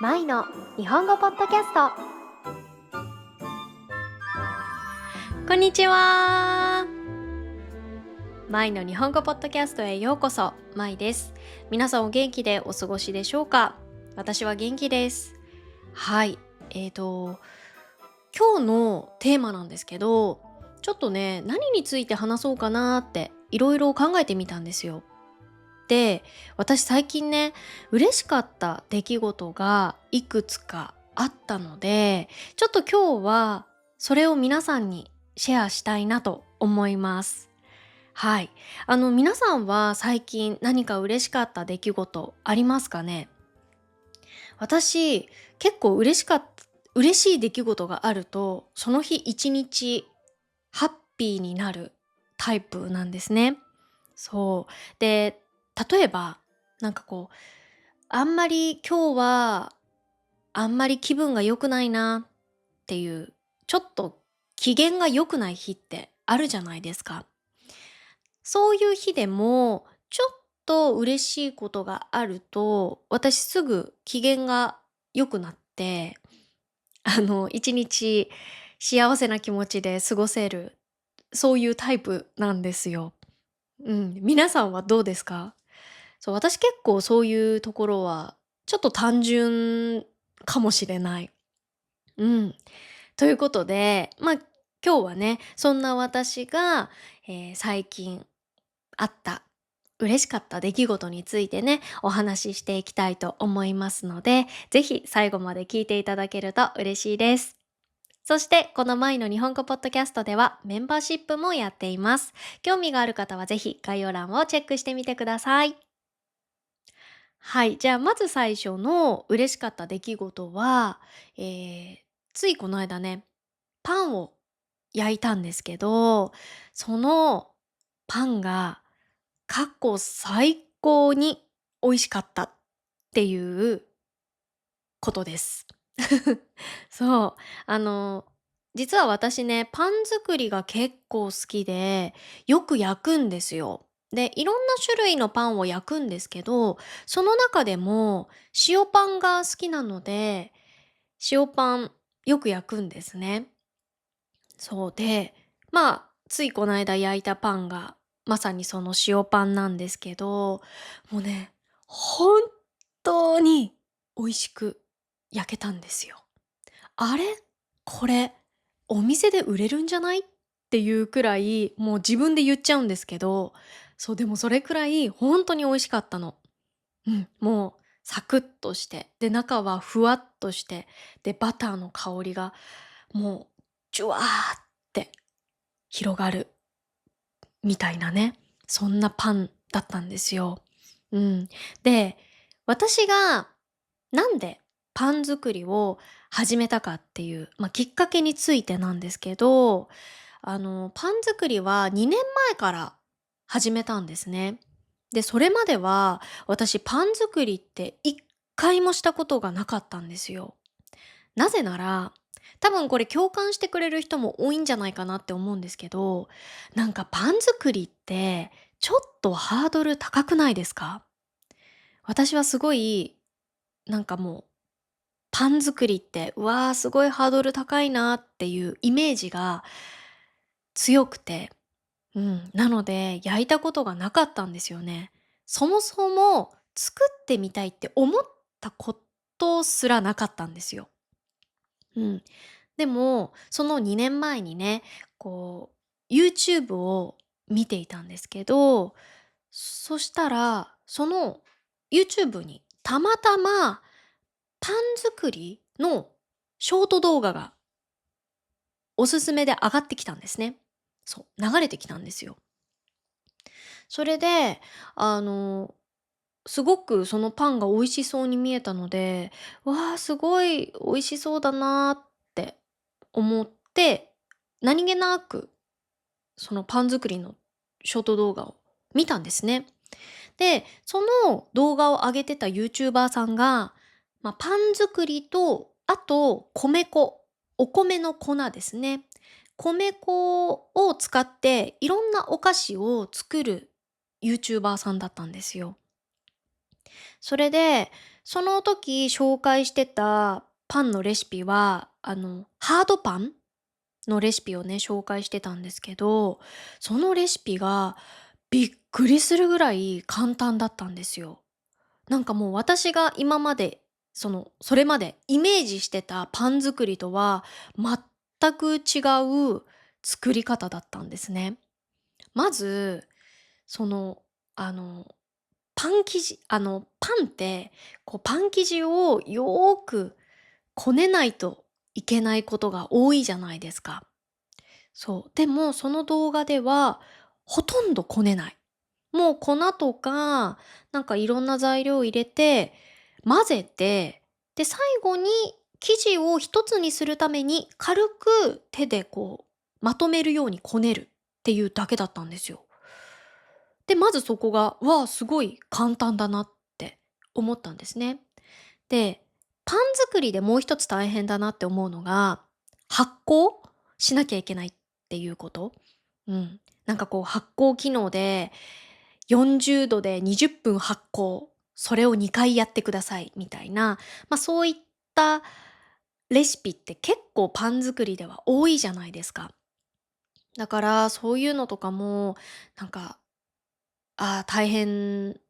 マイの日本語ポッドキャスト。こんにちは。マイの日本語ポッドキャストへようこそ。マイです。皆さんお元気でお過ごしでしょうか？私は元気です。はい。今日のテーマなんですけど、ちょっとね、何について話そうかなっていろいろ考えてみたんですよ。で、私最近ね、嬉しかった出来事がいくつかあったので、ちょっと今日はそれを皆さんにシェアしたいなと思います。はい。皆さんは最近何か嬉しかった出来事ありますかね？私、結構嬉しい出来事があると、その日一日ハッピーになるタイプなんですね。そう。で、例えば、あんまり今日は、あんまり気分が良くないなっていう、ちょっと機嫌が良くない日ってあるじゃないですか。そういう日でも、ちょっと嬉しいことがあると、私すぐ機嫌が良くなって、一日幸せな気持ちで過ごせる、そういうタイプなんですよ。うん、皆さんはどうですか？そう、私結構そういうところは、ちょっと単純かもしれない。うん。ということで、今日はね、そんな私が、最近あった嬉しかった出来事についてね、お話ししていきたいと思いますので、ぜひ最後まで聞いていただけると嬉しいです。そして、このマイの日本語ポッドキャストではメンバーシップもやっています。興味がある方はぜひ概要欄をチェックしてみてください。はい。じゃあ、まず最初の嬉しかった出来事は、えーついこの間ね、パンを焼いたんですけど、そのパンが過去最高に美味しかったっていうことです。そう。あの、実は私ね、パン作りが結構好きで、よく焼くんですよ。で、いろんな種類のパンを焼くんですけど、その中でも塩パンが好きなので、塩パンよく焼くんですね。そうで、ついこの間焼いたパンがまさにその塩パンなんですけど、もうね、本当に美味しく焼けたんですよ。あれ、これ、お店で売れるんじゃない？っていうくらい、もう自分で言っちゃうんですけど、そう、でもそれくらいほんとに美味しかったの。うん、もうサクッとして、で、中はふわっとして、で、バターの香りがもうジュワーって広がるみたいなね、そんなパンだったんですよ。うん。で、私がなんでパン作りを始めたかっていう、きっかけについてなんですけど、パン作りは2年前から始めたんですね。で、それまでは私パン作りって1回もしたことがなかったんですよ。なぜなら、多分これ共感してくれる人も多いんじゃないかなって思うんですけど、なんかパン作りってちょっとハードル高くないですか？私はすごい、もうパン作りって、うわーすごいハードル高いなっていうイメージが強くて、うん、なので焼いたことがなかったんですよね。そもそも作ってみたいって思ったことすらなかったんですよ。うん。でも、その2年前にね、YouTube を見ていたんですけど、そしたら、その YouTube にたまたまパン作りのショート動画がおすすめで上がってきたんですね。そう、流れてきたんですよ。それで、あの、すごくそのパンが美味しそうに見えたので、わあ、すごい美味しそうだなって思って、何気なくそのパン作りのショート動画を見たんですね。で、その動画を上げてたユーチューバーさんが、パン作りと、あと米粉、お米の粉ですね。米粉を使っていろんなお菓子を作るユーチューバーさんだったんですよ。それで、その時紹介してたパンのレシピは、ハードパンのレシピをね、紹介してたんですけど、そのレシピがびっくりするぐらい簡単だったんですよ。なんかもう私が今まで、それまでイメージしてたパン作りとは全く違う作り方だったんですね。まず、その、あの、パン生地パンって、こうパン生地をよーくこねないといけないことが多いじゃないですか。そう。でも、その動画では、ほとんどこねない。もう粉とか、なんかいろんな材料を入れて、混ぜて、で、最後に生地を一つにするために軽く手でこう、まとめるようにこねるっていうだけだったんですよ。で、まずそこが、わあ、すごい簡単だなって思ったんですね。で、パン作りでもう一つ大変だなって思うのが、発酵しなきゃいけないっていうこと。うん。なんかこう発酵機能で40度で20分発酵、それを2回やってくださいみたいな、そういったレシピって結構パン作りでは多いじゃないですか。だからそういうのとかも、なんか、大変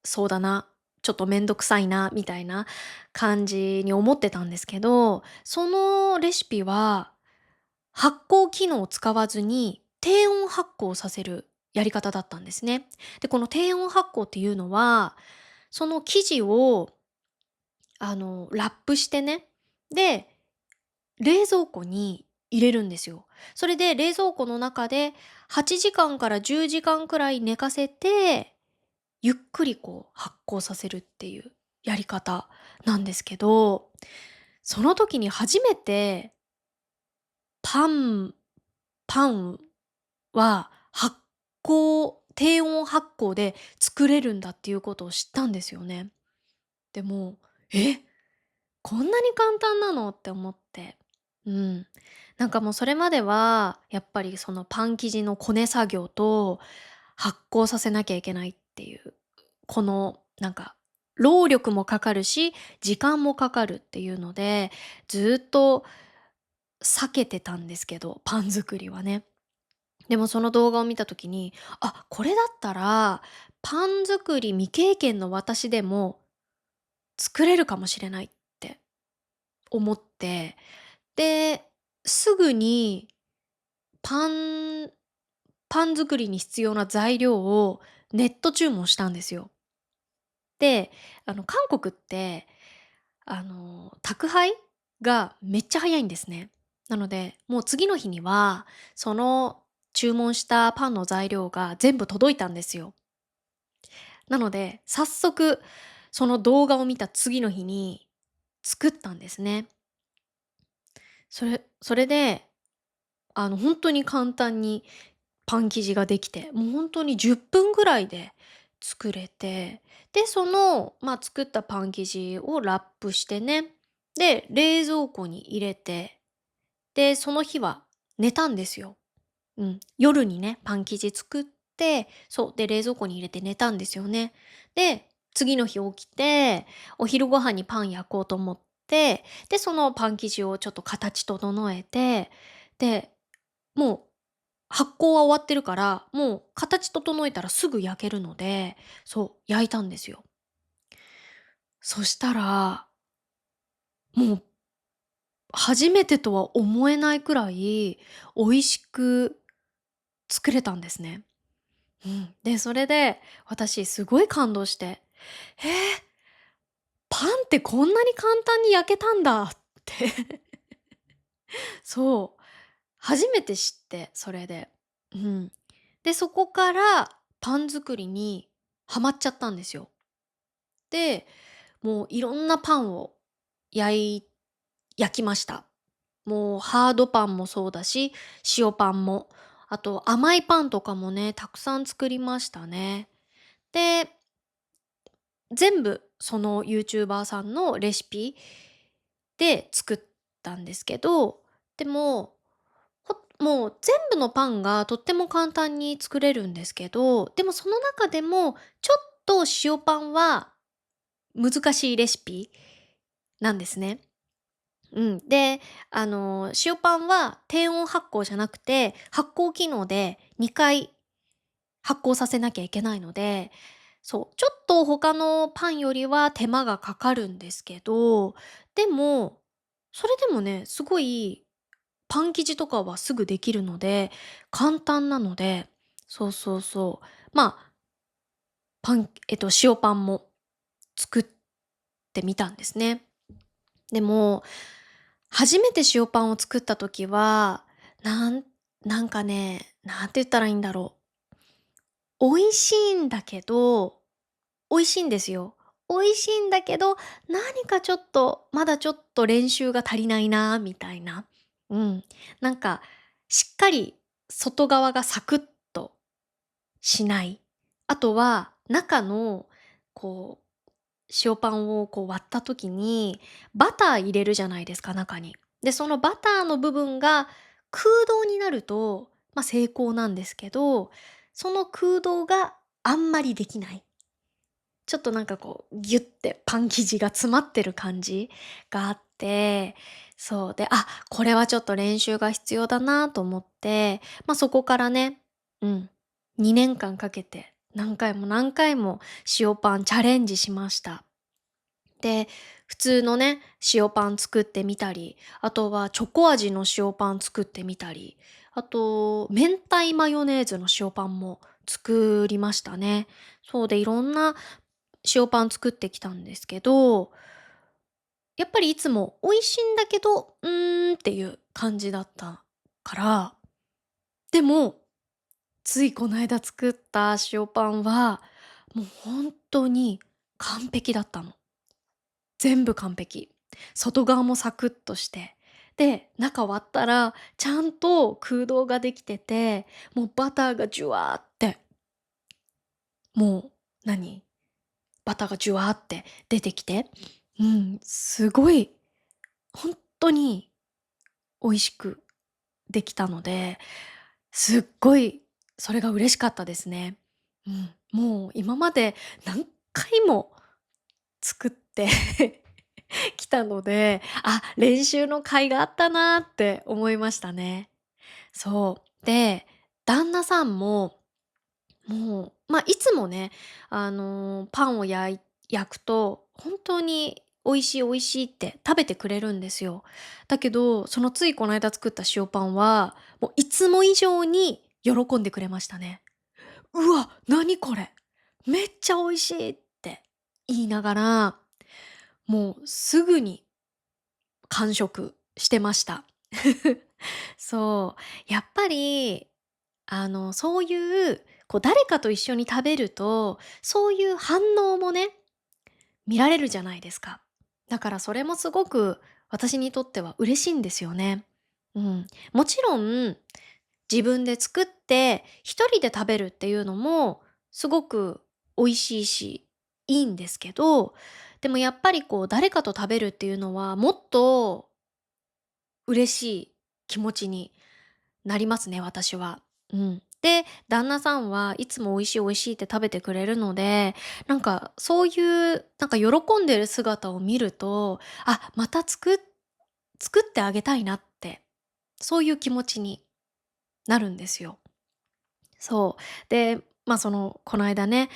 そうだな、ちょっとめんどくさいなみたいな感じに思ってたんですけど、そのレシピは発酵機能を使わずに低温発酵させるやり方だったんですね。で、この低温発酵っていうのは、その生地をラップしてね、で、冷蔵庫に入れるんですよ。それで冷蔵庫の中で8時間から10時間くらい寝かせて、ゆっくりこう発酵させるっていうやり方なんですけど、その時に初めてパンパンは低温発酵で作れるんだっていうことを知ったんですよね。でも、え、こんなに簡単なのって思って。うん。なんかもうそれまでは、やっぱりそのパン生地のこね作業と発酵させなきゃいけないっていう、このなんか労力もかかるし、時間もかかるっていうので、ずっと避けてたんですけど、パン作りはね。でもその動画を見た時に、これだったら、パン作り未経験の私でも作れるかもしれないって思って、で、すぐにパンパン作りに必要な材料をネット注文したんですよ。で、韓国って、宅配がめっちゃ早いんですね。なので、もう次の日には、その注文したパンの材料が全部届いたんですよ。なので、早速、その動画を見た次の日に作ったんですね。それで、本当に簡単にパン生地ができて、もう本当に10分ぐらいで作れて、で、作ったパン生地をラップしてね、で、冷蔵庫に入れて、で、その日は寝たんですよ。うん。夜にね、パン生地作って、そう、で、冷蔵庫に入れて寝たんですよね。で、次の日起きて、お昼ご飯にパン焼こうと思って、で、そのパン生地をちょっと形整えて、で、もう発酵は終わってるから、もう形整えたらすぐ焼けるので、そう、焼いたんですよ。そしたら、もう初めてとは思えないくらい美味しく作れたんですね。うん。で、それで私すごい感動して、「えーパンってこんなに簡単に焼けたんだ」ってそう、初めて知って、それで。うん。で、そこからパン作りにハマっちゃったんですよ。で、もういろんなパンを焼い焼きました。もうハードパンもそうだし、塩パンも、あと甘いパンとかもね、たくさん作りましたね。で、全部そのユーチューバーさんのレシピで作ったんですけど、でも、もう全部のパンがとっても簡単に作れるんですけど、でもその中でもちょっと塩パンは難しいレシピなんですね。うん。で、塩パンは低温発酵じゃなくて、発酵機能で2回発酵させなきゃいけないので、そう、ちょっと他のパンよりは手間がかかるんですけど、でも、それでもね、すごいパン生地とかはすぐできるので、簡単なので、そうそうそう。まあ、塩パンも作ってみたんですね。でも、初めて塩パンを作った時は、なんかね、なんて言ったらいいんだろう。美味しいんだけど、美味しいんですよ。美味しいんだけど、何かちょっと、まだちょっと練習が足りないなみたいな。うん。なんか、しっかり外側がサクッとしない。あとは、中の、こう、塩パンをこう割った時に、バター入れるじゃないですか、中に。で、そのバターの部分が空洞になると、成功なんですけど、その空洞があんまりできない。ちょっとなんかこう、ギュッてパン生地が詰まってる感じがあって、そう。で、これはちょっと練習が必要だなと思って、そこからね、うん、2年間かけて何回も何回も塩パンチャレンジしました。で、普通のね、塩パン作ってみたり、あとはチョコ味の塩パン作ってみたり、あと、明太マヨネーズの塩パンも作りましたね。そうで、いろんな塩パン作ってきたんですけど、やっぱりいつも美味しいんだけど、っていう感じだったから、でも、ついこの間作った塩パンは、もう本当に完璧だったの。全部完璧。外側もサクッとして、で、中割ったらちゃんと空洞ができてて、もうバターがジュワーって、もう、バターがジュワーって出てきて、うん、すごい、本当に美味しくできたので、すっごいそれが嬉しかったですね。うん、もう今まで何回も作ってきたので、練習の甲斐があったなって思いましたね。そう。で、旦那さんも、もう、いつもね、パンを焼くと、本当に美味しい美味しいって食べてくれるんですよ。だけど、そのついこの間作った塩パンは、もういつも以上に喜んでくれましたね。「うわ、何これ、めっちゃ美味しい」って言いながら、もうすぐに完食してました。そう。やっぱり、そういう、誰かと一緒に食べると、そういう反応もね、見られるじゃないですか。だからそれもすごく私にとっては嬉しいんですよね。うん。もちろん、自分で作って一人で食べるっていうのもすごく美味しいし、いいんですけど、でもやっぱり誰かと食べるっていうのはもっと嬉しい気持ちになりますね、私は。うん。で、旦那さんはいつも美味しい美味しいって食べてくれるので、なんかそういう、なんか喜んでる姿を見ると、また作ってあげたいなって、そういう気持ちになるんですよ。そう。で、この間ね、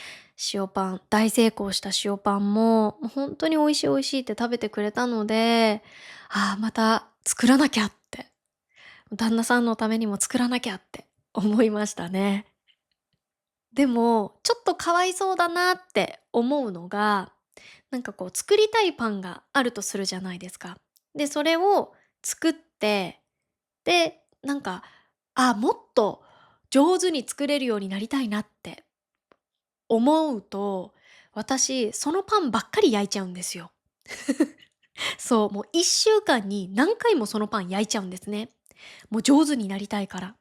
塩パン大成功した塩パンも、もうほんとに美味しい美味しいって食べてくれたので、また作らなきゃって、旦那さんのためにも作らなきゃって思いましたね。でも、ちょっとかわいそうだなって思うのが、なんか作りたいパンがあるとするじゃないですか。で、それを作って、で、なんか、もっと上手に作れるようになりたいなって思うと、私、そのパンばっかり焼いちゃうんですよ。そう、もう1週間に何回もそのパン焼いちゃうんですね。もう上手になりたいから。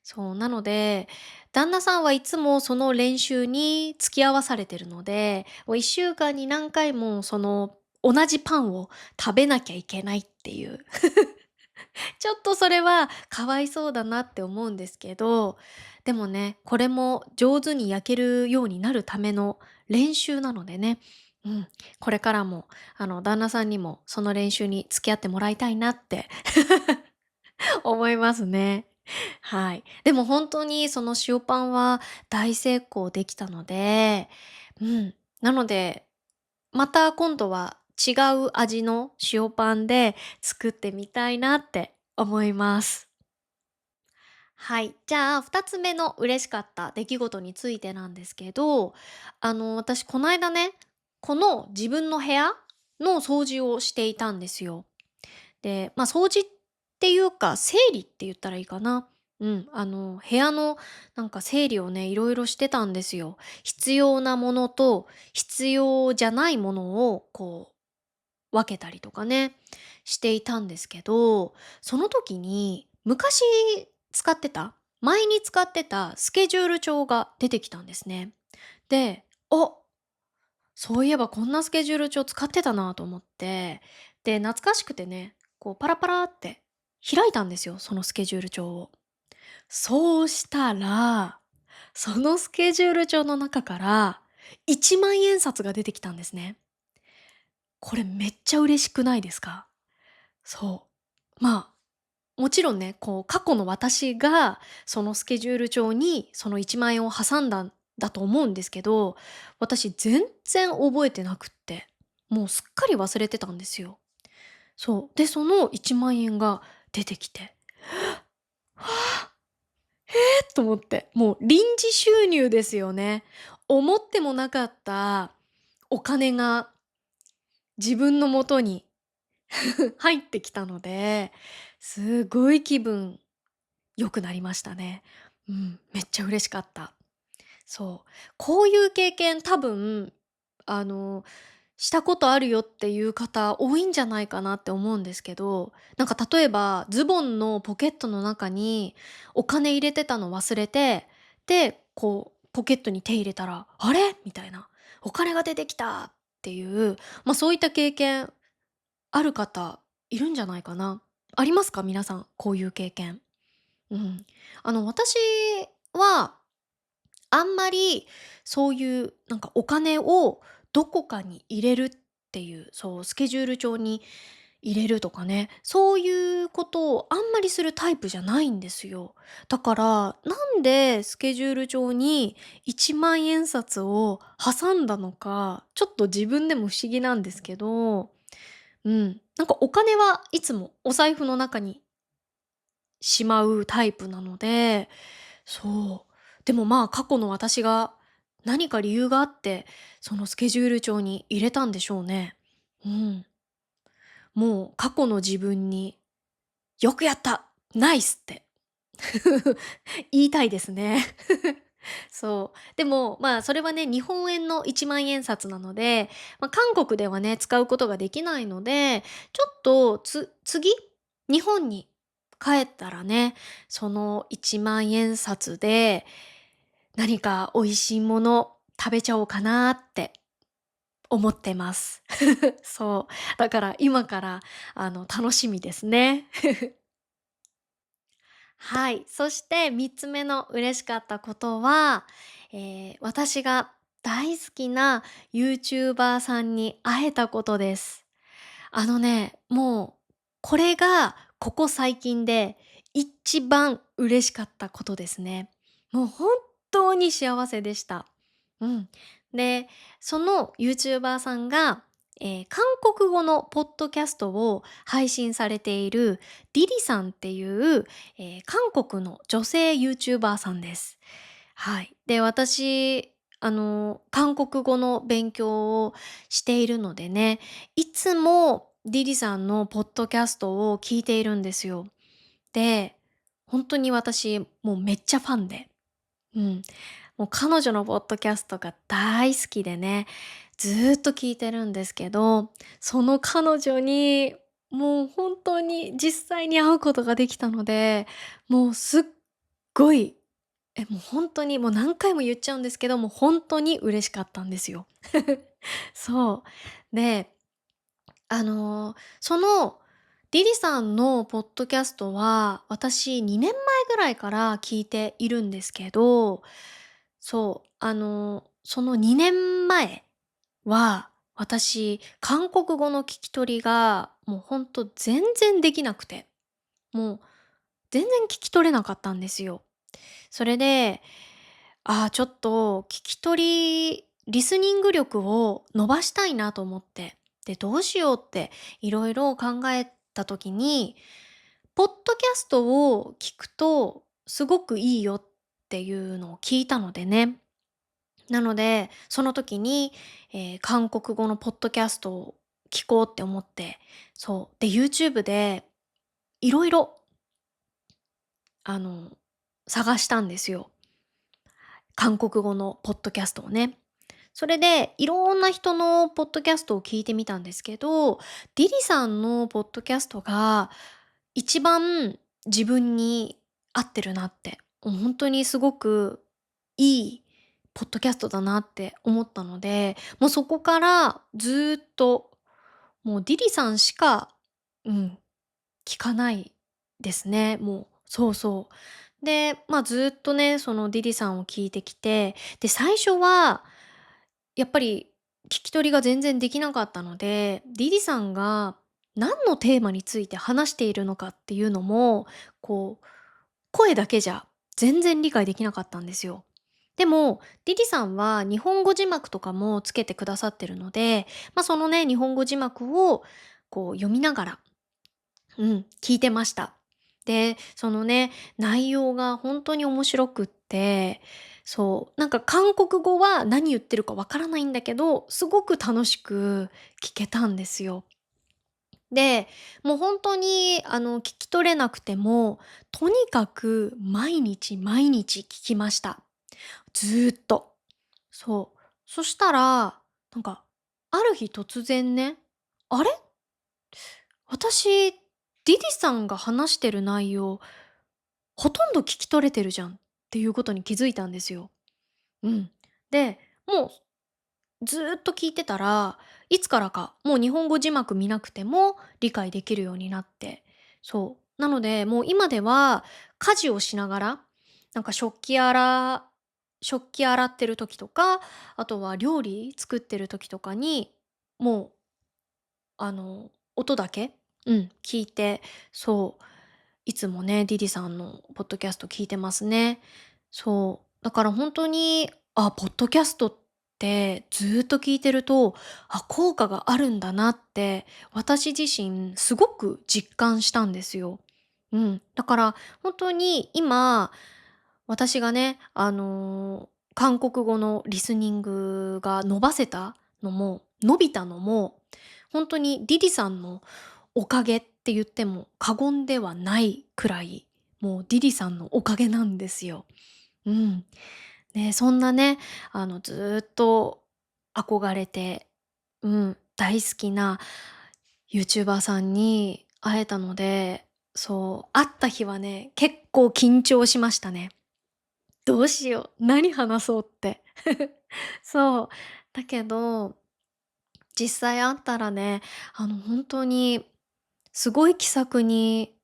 そう、なので、旦那さんはいつもその練習に付き合わされてるので、もう1週間に何回もその同じパンを食べなきゃいけないっていう。ちょっとそれはかわいそうだなって思うんですけど、でもね、これも上手に焼けるようになるための練習なのでね、うん、これからも、旦那さんにもその練習に付き合ってもらいたいなって思いますね。はい。でも本当にその塩パンは大成功できたので、うん。なので、また今度は違う味の塩パンで作ってみたいなって思います。はい。じゃあ、2つ目の嬉しかった出来事についてなんですけど、私こないだね、この自分の部屋の掃除をしていたんですよ。で、掃除っていうか、整理って言ったらいいかな。うん、部屋のなんか整理をね、いろいろしてたんですよ。必要なものと必要じゃないものをこう分けたりとかね、していたんですけど、その時に昔使ってた、前に使ってたスケジュール帳が出てきたんですね。で、そういえばこんなスケジュール帳使ってたなと思って、で、懐かしくてね、こうパラパラって開いたんですよ、そのスケジュール帳を。そうしたら、そのスケジュール帳の中から1万円札が出てきたんですね。これめっちゃ嬉しくないですか？そう。もちろんね、こう過去の私がそのスケジュール帳にその1万円を挟んだんだと思うんですけど、私全然覚えてなくって、もうすっかり忘れてたんですよ。そう。で、その1万円が出てきて、はあ、と思って、もう臨時収入ですよね。思ってもなかったお金が自分の元に入ってきたので、すごい気分良くなりましたね。うん、めっちゃ嬉しかった。そう。こういう経験多分、あの、したことあるよっていう方多いんじゃないかなって思うんですけど、なんか例えばズボンのポケットの中にお金入れてたの忘れて、で、こうポケットに手入れたら、あれみたいな。お金が出てきたっていう、そういった経験ある方いるんじゃないかな。ありますか皆さん、こういう経験。うん。私は、あんまり、そういうなんかお金をどこかに入れるっていう、そう、スケジュール帳に入れるとかね、そういうことをあんまりするタイプじゃないんですよ。だから、なんでスケジュール帳に1万円札を挟んだのか、ちょっと自分でも不思議なんですけど、うん、なんかお金はいつもお財布の中にしまうタイプなので、そう。でも過去の私が何か理由があって、そのスケジュール帳に入れたんでしょうね。うん。もう過去の自分に、よくやったナイスって言いたいですね。そう。でも、それはね、日本円の1万円札なので、韓国ではね、使うことができないので、ちょっと、次、日本に帰ったらね、その1万円札で何か美味しいもの食べちゃおうかなって思ってます。そう。だから今から、楽しみですね。はい。そして3つ目の嬉しかったことは、私が大好きなユーチューバーさんに会えたことです。もう、これがここ最近で一番嬉しかったことですね。もう本当に幸せでした。うん。で、そのユーチューバーさんが、韓国語のポッドキャストを配信されているリリさんっていう、韓国の女性ユーチューバーさんです。はい。で、私、韓国語の勉強をしているのでね、いつもリリさんのポッドキャストを聞いているんですよ。で、本当に私、もうめっちゃファンで。うん。もう彼女のポッドキャストが大好きでね、ずーっと聞いてるんですけど、その彼女にもう本当に実際に会うことができたので、もうすっごい、もう本当にもう何回も言っちゃうんですけど、もう本当に嬉しかったんですよ。そう。で、そのリリさんのポッドキャストは、私2年前ぐらいから聞いているんですけど、そう、その2年前は、私、韓国語の聞き取りが、もうほんと全然できなくて、もう全然聞き取れなかったんですよ。それで、ちょっと聞き取リスニング力を伸ばしたいなと思って、で、どうしようっていろいろ考えた時に、ポッドキャストを聞くとすごくいいよっていうのを聞いたのでね。なので、その時に、韓国語のポッドキャストを聞こうって思って、そう。で、YouTube でいろいろあの、探したんですよ。韓国語のポッドキャストをね。それで、いろんな人のポッドキャストを聞いてみたんですけど、ディリさんのポッドキャストが一番自分に合ってるなって、もう本当にすごくいいポッドキャストだなって思ったので、もうそこからずーっと、もうディリさんしか、うん、聞かないですね、もう。そうそう。で、ずっとね、そのディディさんを聞いてきて、で、最初はやっぱり聞き取りが全然できなかったので、ディディさんが何のテーマについて話しているのかっていうのも、こう、声だけじゃ全然理解できなかったんですよ。でも、ディディさんは日本語字幕とかもつけてくださってるので、そのね、日本語字幕を読みながら聞いてました。で、そのね、内容が本当に面白くって、そう、なんか韓国語は何言ってるかわからないんだけど、すごく楽しく聞けたんですよ。で、もう本当に聞き取れなくても、とにかく毎日毎日聞きました。ずーっと。そう。そしたら、なんか、ある日突然ね、あれ私、ディディさんが話してる内容、ほとんど聞き取れてるじゃんっていうことに気づいたんですよ。うん。で、もうずーっと聞いてたら、いつからかもう日本語字幕見なくても理解できるようになって。そう。なので、もう今では家事をしながら、なんか食器洗ってる時とか、あとは料理作ってる時とかに、もう音だけ、聞いて、そう、いつもね、ディディさんのポッドキャスト聞いてますね。そう、だから本当に、ポッドキャストってずっと聞いてると、効果があるんだなって、私自身すごく実感したんですよ。だから本当に今、私がね、韓国語のリスニングが伸びたのも、本当にディディさんのおかげって言っても過言ではないくらい、もうディディさんのおかげなんですよ。うん。ね、そんなね、ずーっと憧れて、大好きなユーチューバーさんに会えたので、そう、会った日はね、結構緊張しましたね。どうしよう、何話そうって。そう。だけど、実際会ったらね、本当にすごい気さくに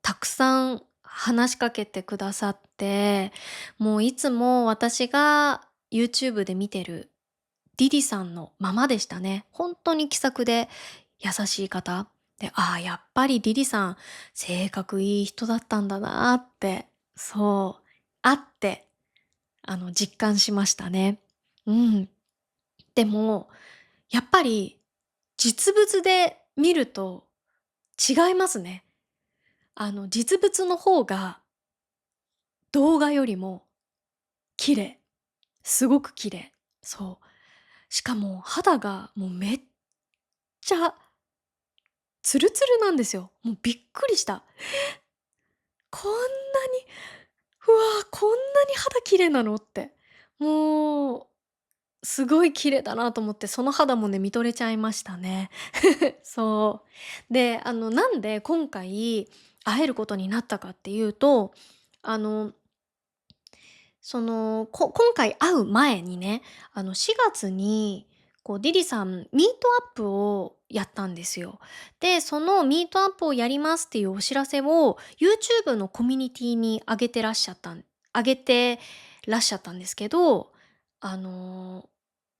たくさん話しかけてくださって、もういつも私が YouTube で見てるディディさんのままでしたね。本当に気さくで優しい方。で、やっぱりディディさん、性格いい人だったんだなって、そう、会って、実感しましたね。うん。でも、やっぱり実物で見ると違いますね。実物の方が動画よりも綺麗。すごく綺麗。そう。しかも肌がもうめっちゃツルツルなんですよ。もうびっくりした。こんなに、こんなに肌綺麗なのって。もう、すごい綺麗だなと思って、その肌もね、見とれちゃいましたね。そう。で、なんで今回会えることになったかっていうと、あの今回会う前にね、4月に、ディディさん、ミートアップをやったんですよ。で、そのミートアップをやりますっていうお知らせを、YouTube のコミュニティに上げてらっしゃったんですけど、あの、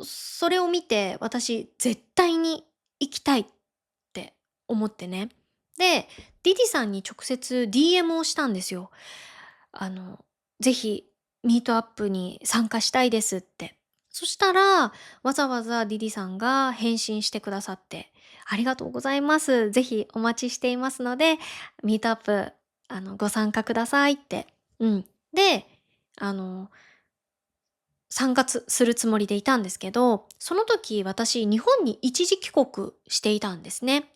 それを見て私絶対に行きたいって思ってね。で、ディディさんに直接 DM をしたんですよ。あの、ぜひミートアップに参加したいですって。そしたら、わざわざディディさんが返信してくださって、ありがとうございます。ぜひお待ちしていますので、ミートアップ、ご参加くださいって。うん。で、あの、参加するつもりでいたんですけど、その時私日本に一時帰国していたんですね。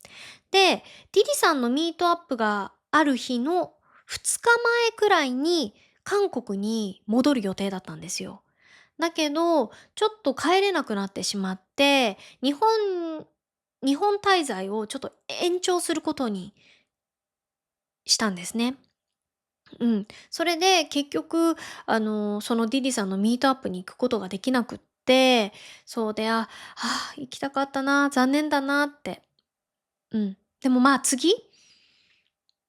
で、ディディさんのミートアップがある日の2日前くらいに韓国に戻る予定だったんですよ。だけど、ちょっと帰れなくなってしまって、日本滞在をちょっと延長することにしたんですね。うん。それで結局、そのディディさんのミートアップに行くことができなくって、そうで、行きたかったな、残念だなって。うん。でもまあ次、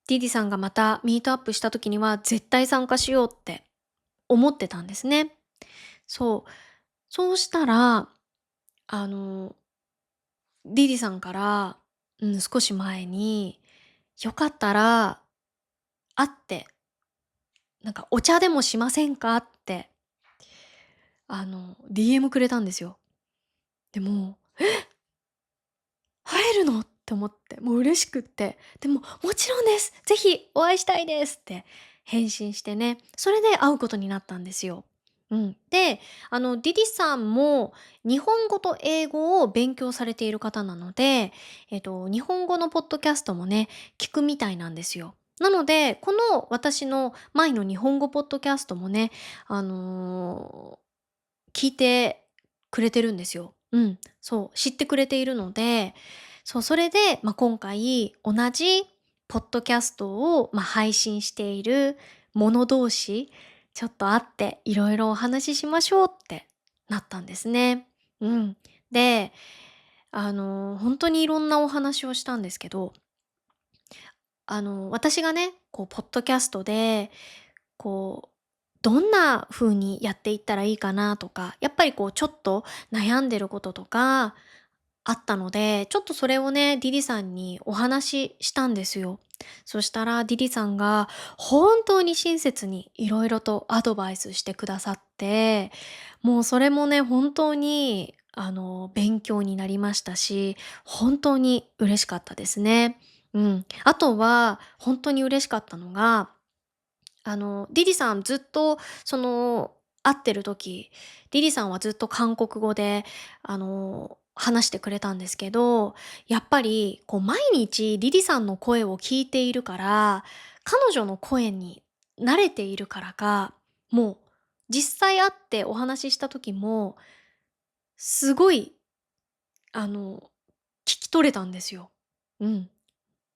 ディディさんがまたミートアップした時には絶対参加しようって思ってたんですね。そう。そうしたら、あの、ディディさんから、少し前に、よかったら会って、なんかお茶でもしませんかって、DM くれたんですよ。でも、会えるのって思って、もう嬉しくって、でも、もちろんです。ぜひお会いしたいですって返信してね、それで会うことになったんですよ。うん。で、ディディさんも日本語と英語を勉強されている方なので、日本語のポッドキャストもね、聞くみたいなんですよ。なので、この私の前の日本語ポッドキャストもね、あの、聞いてくれてるんですよ。うん、そう、知ってくれているので、そう、それで、今回同じポッドキャストを、配信している者同士、ちょっと会っていろいろお話ししましょうってなったんですね。うん。で、本当にいろんなお話をしたんですけど、私がね、こうポッドキャストでこう、どんな風にやっていったらいいかなとか、やっぱりこうちょっと悩んでることとかあったので、ちょっとそれをね、ディディさんにお話ししたんですよ。そしたらディディさんが本当に親切にいろいろとアドバイスしてくださって、もうそれもね、本当に勉強になりましたし、本当に嬉しかったですね。うん。あとは、本当に嬉しかったのが、リリさんずっと、会ってる時、リリさんはずっと韓国語で、話してくれたんですけど、やっぱり、こう、毎日リリさんの声を聞いているから、彼女の声に慣れているからか、もう、実際会ってお話しした時も、すごい、聞き取れたんですよ。うん。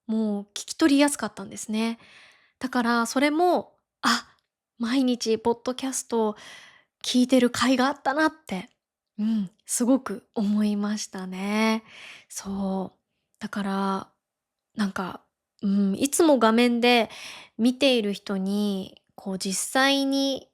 もう聞き取りやすかったんですね。だからそれも、毎日ポッドキャスト聞いてる甲斐があったなって、すごく思いましたね。そう。だから、なんか、いつも画面で見ている人に、こう実際に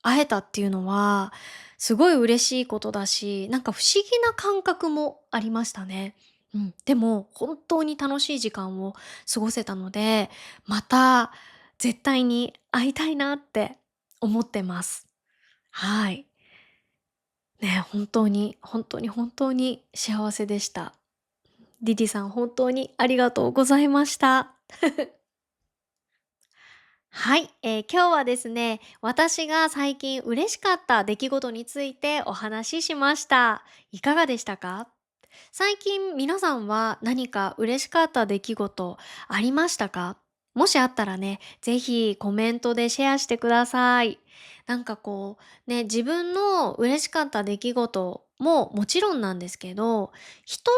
会えたっていうのは、すごい嬉しいことだし、なんか不思議な感覚もありましたね。うん。でも、本当に楽しい時間を過ごせたので、また絶対に会いたいなって思ってます。はい。ね、本当に、本当に本当に幸せでした。ディディさん、本当にありがとうございました。はい、今日はですね、私が最近嬉しかった出来事についてお話ししました。いかがでしたか？最近皆さんは何か嬉しかった出来事ありましたか？もしあったらね、ぜひコメントでシェアしてください。なんかこう、ね、自分の嬉しかった出来事ももちろんなんですけど、人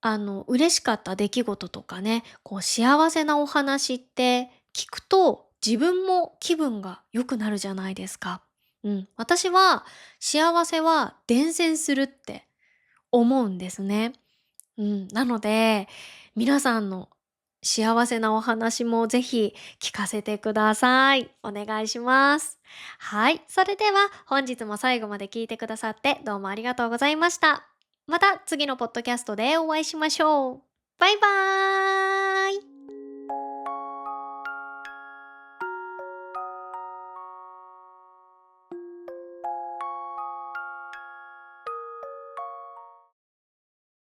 の嬉しかった出来事とかね、こう幸せなお話って聞くと自分も気分が良くなるじゃないですか。うん。私は幸せは伝染するって思うんですね。うん。なので、皆さんの幸せなお話もぜひ聞かせてください。お願いします。はい。それでは本日も最後まで聞いてくださってどうもありがとうございました。また次のポッドキャストでお会いしましょう。バイバーイ。